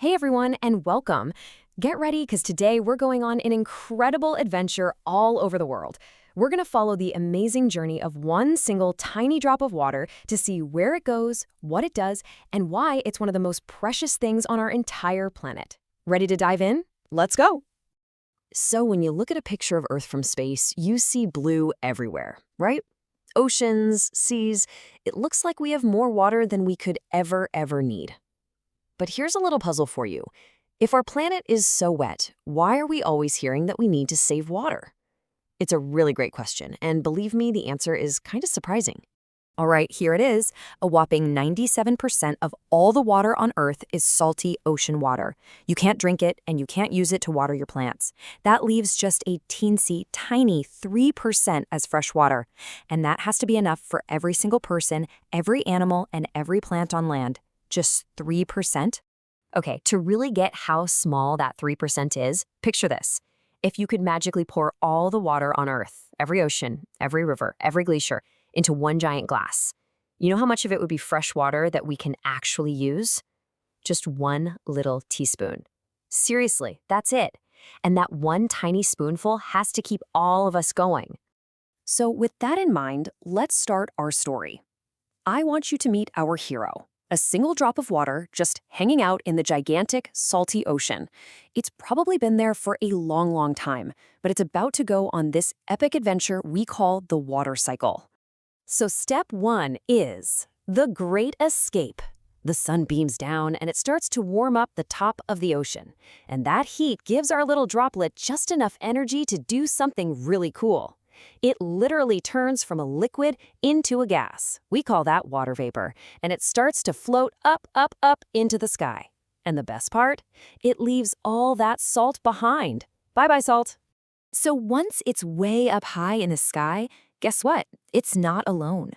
Hey everyone, and welcome. Get ready because today we're going on an incredible adventure all over the world. We're going to follow the amazing journey of one single tiny drop of water to see where it goes, what it does, and why it's one of the most precious things on our entire planet. Ready to dive in? Let's go! So when you look at a picture of Earth from space, you see blue everywhere, right? Oceans, seas, it looks like we have more water than we could ever need. But here's a little puzzle for you. If our planet is so wet, why are we always hearing that we need to save water? It's a really great question, and believe me, the answer is kind of surprising. All right, here it is. A whopping 97% of all the water on Earth is salty ocean water. You can't drink it, and you can't use it to water your plants. That leaves just a teensy, tiny 3% as fresh water. And that has to be enough for every single person, every animal, and every plant on land. Just 3%? Okay, to really get how small that 3% is, picture this. If you could magically pour all the water on Earth, every ocean, every river, every glacier, into one giant glass, you know how much of it would be fresh water that we can actually use? Just one little teaspoon. Seriously, that's it. And that one tiny spoonful has to keep all of us going. So with that in mind, let's start our story. I want you to meet our hero. A single drop of water just hanging out in the gigantic, salty ocean. It's probably been there for a long time, but it's about to go on this epic adventure we call the water cycle. So step 1 is the Great Escape. The sun beams down and it starts to warm up the top of the ocean. And that heat gives our little droplet just enough energy to do something really cool. It literally turns from a liquid into a gas. We call that water vapor, and it starts to float up into the sky. And the best part? It leaves all that salt behind. Bye-bye, salt. So once it's way up high in the sky, guess what? It's not alone.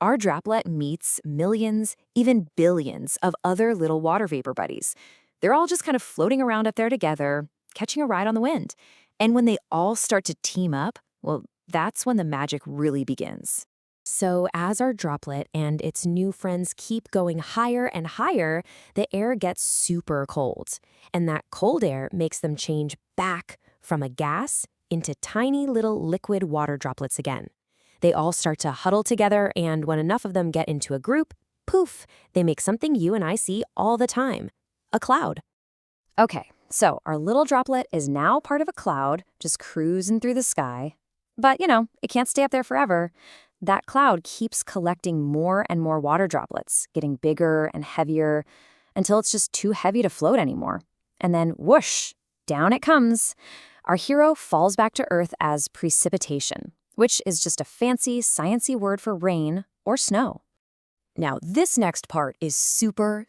Our droplet meets millions, even billions of other little water vapor buddies. They're all just kind of floating around up there together, catching a ride on the wind. And when they all start to team up, well, that's when the magic really begins. So as our droplet and its new friends keep going higher and higher, the air gets super cold. And that cold air makes them change back from a gas into tiny little liquid water droplets again. They all start to huddle together, and when enough of them get into a group, poof, they make something you and I see all the time, a cloud. Okay, so our little droplet is now part of a cloud, just cruising through the sky. But, it can't stay up there forever. That cloud keeps collecting more and more water droplets, getting bigger and heavier, until it's just too heavy to float anymore. And then, whoosh, down it comes. Our hero falls back to Earth as precipitation, which is just a fancy, sciencey word for rain or snow. Now, this next part is super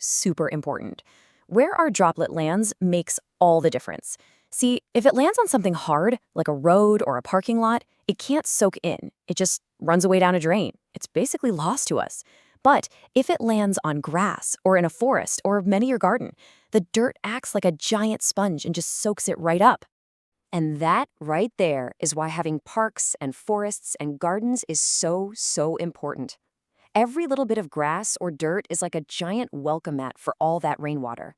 important. Where our droplet lands makes all the difference. See, if it lands on something hard, like a road or a parking lot, it can't soak in. It just runs away down a drain. It's basically lost to us. But if it lands on grass or in a forest or maybe your garden, the dirt acts like a giant sponge and just soaks it right up. And that right there is why having parks and forests and gardens is so important. Every little bit of grass or dirt is like a giant welcome mat for all that rainwater.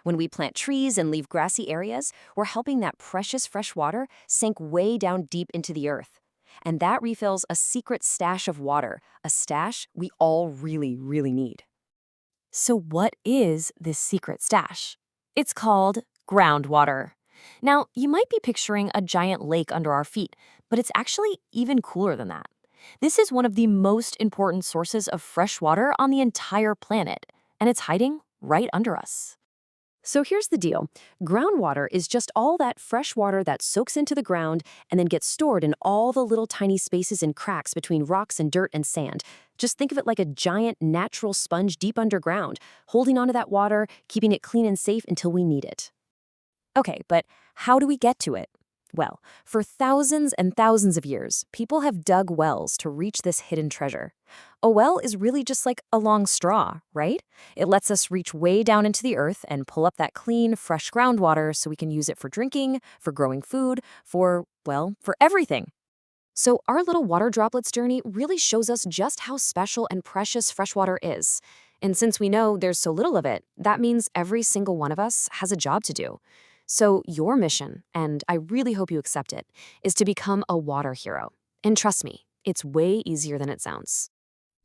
When we plant trees and leave grassy areas, we're helping that precious fresh water sink way down deep into the earth. And that refills a secret stash of water, a stash we all really need. So what is this secret stash? It's called groundwater. Now, you might be picturing a giant lake under our feet, but it's actually even cooler than that. This is one of the most important sources of fresh water on the entire planet, and it's hiding right under us. So here's the deal. Groundwater is just all that fresh water that soaks into the ground and then gets stored in all the little tiny spaces and cracks between rocks and dirt and sand. Just think of it like a giant natural sponge deep underground, holding onto that water, keeping it clean and safe until we need it. Okay, but how do we get to it? Well, for thousands and thousands of years, people have dug wells to reach this hidden treasure. A well is really just like a long straw, right? It lets us reach way down into the earth and pull up that clean, fresh groundwater so we can use it for drinking, for growing food, for everything. So our little water droplets journey really shows us just how special and precious freshwater is. And since we know there's so little of it, that means every single one of us has a job to do. So your mission, and I really hope you accept it, is to become a water hero. And trust me, it's way easier than it sounds.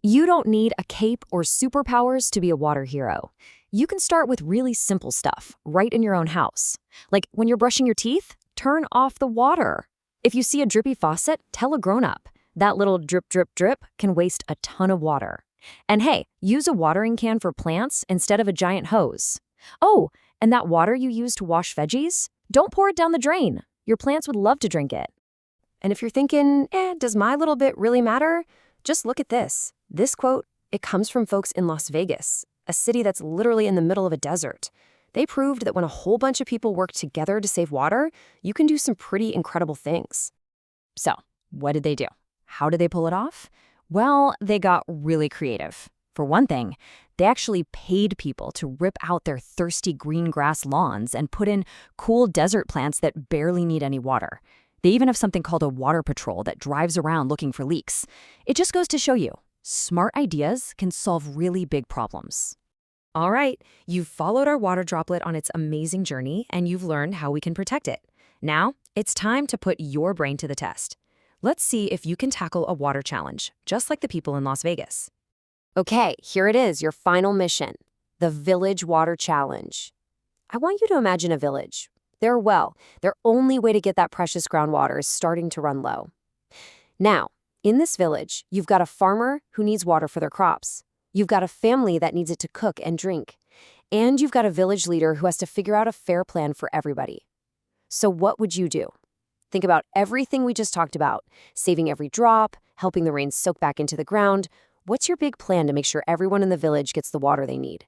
You don't need a cape or superpowers to be a water hero. You can start with really simple stuff right in your own house. Like when you're brushing your teeth, turn off the water. If you see a drippy faucet, tell a grown-up. That little drip, drip, drip can waste a ton of water. And hey, use a watering can for plants instead of a giant hose. Oh, and that water you use to wash veggies? Don't pour it down the drain. Your plants would love to drink it. And if you're thinking, does my little bit really matter? Just look at this. This quote, it comes from folks in Las Vegas, a city that's literally in the middle of a desert. They proved that when a whole bunch of people work together to save water, you can do some pretty incredible things. So, what did they do? How did they pull it off? Well, they got really creative. For one thing, they actually paid people to rip out their thirsty green grass lawns and put in cool desert plants that barely need any water. They even have something called a water patrol that drives around looking for leaks. It just goes to show you, smart ideas can solve really big problems. All right, you've followed our water droplet on its amazing journey, and you've learned how we can protect it. Now, it's time to put your brain to the test. Let's see if you can tackle a water challenge, just like the people in Las Vegas. Okay, here it is, your final mission, the Village Water Challenge. I want you to imagine a village. Their only way to get that precious groundwater is starting to run low. Now, in this village, you've got a farmer who needs water for their crops. You've got a family that needs it to cook and drink. And you've got a village leader who has to figure out a fair plan for everybody. So what would you do? Think about everything we just talked about, saving every drop, helping the rain soak back into the ground. What's your big plan to make sure everyone in the village gets the water they need?